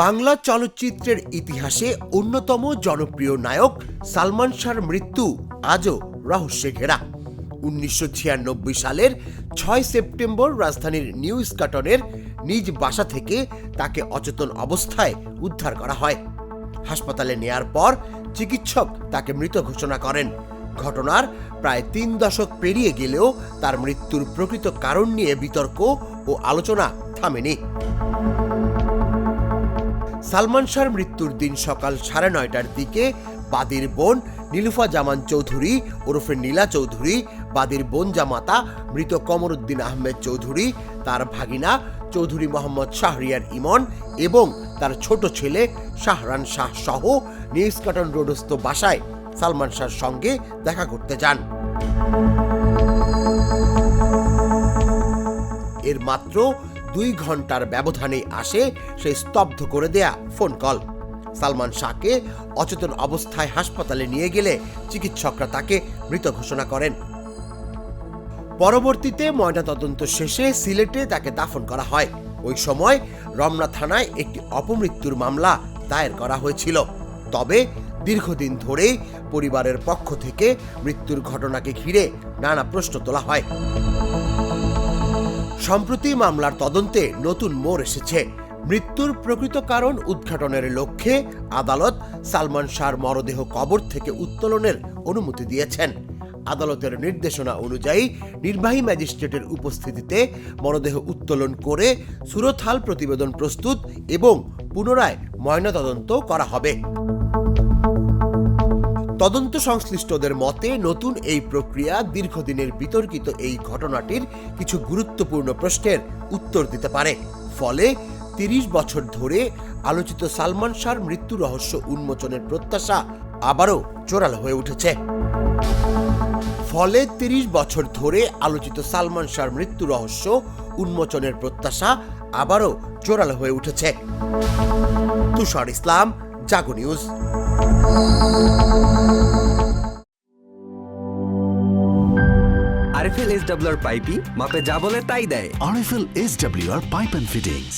বাংলা চলচ্চিত্রের ইতিহাসে অন্যতম জনপ্রিয় নায়ক সালমান শাহর মৃত্যু আজও রহস্যে ঘেরা। ১৯৯৬ সালের ৬ সেপ্টেম্বর রাজধানীর নিউ ইস্কাটনের নিজ বাসা থেকে তাকে অচেতন অবস্থায় উদ্ধার করা হয়। হাসপাতালে নেয়ার পর চিকিৎসক তাকে মৃত ঘোষণা করেন। ঘটনার প্রায় ৩ দশক পেরিয়ে গেলেও তার মৃত্যুর প্রকৃত কারণ নিয়ে বিতর্ক ও আলোচনা থামেনি। সালমান শাহর মৃত্যুর দিন সকাল ৯:৩০টার দিকে বাদীর বোন নীলুফা জামান চৌধুরী ওরফে নীলা চৌধুরী, বাদীর বোন জামাতা মৃত কমরউদ্দিন আহমেদ চৌধুরী, তার ভাগিনা চৌধুরী মোহাম্মদ শাহরিয়ার ইমন এবং তার ছোট ছেলে শাহরান শাহ সহ নিউ ইস্কাটন রোডস্থ বাসায় সালমান শাহর সঙ্গে দেখা করতে যান। এর মাত্র ২ ঘন্টার ব্যবধানে আসে সেই স্তব্ধ করে দেয়া ফোন কল। সালমান শাহকে অচেতন অবস্থায় হাসপাতালে নিয়ে গেলে চিকিৎসকরা তাকে মৃত ঘোষণা করেন। পরবর্তীতে ময়নাতদন্ত শেষে সিলেটে তাকে দাফন করা হয়। ওই সময় রমনা থানায় একটি অপমৃত্যুর মামলা দায়ের করা হয়েছিল। তবে দীর্ঘদিন ধরেই পরিবারের পক্ষ থেকে মৃত্যুর ঘটনাকে ঘিরে নানা প্রশ্ন তোলা হয়। সম্প্রতি মামলার তদন্তে নতুন মোড় এসেছে। মৃত্যুর প্রকৃত কারণ উদ্ঘাটনের লক্ষ্যে আদালত সালমান শাহর মরদেহ কবর থেকে উত্তোলনের অনুমতি দিয়েছেন। আদালতের নির্দেশনা অনুযায়ী নির্বাহী ম্যাজিস্ট্রেটের উপস্থিতিতে মরদেহ উত্তোলন করে সুরতহাল প্রতিবেদন প্রস্তুত এবং পুনরায় ময়নাতদন্ত করা হবে। তদন্ত সংশ্লিষ্টদের মতে নতুন এই প্রক্রিয়া দীর্ঘদিনের বিতর্কিত এই ঘটনাটির কিছু গুরুত্বপূর্ণ প্রশ্নের উত্তর দিতে পারে। ফলে ৩০ বছর ধরে আলোচিত সালমান শাহর মৃত্যু রহস্য উন্মোচনের প্রত্যাশা আবারও জোরালো হয়ে উঠেছে। তুষার ইসলাম, জাগো নিউজ। RFL SWR পাইপি মাপে যা বলে তাই দেয়। RFL SWR Pipe and Fittings।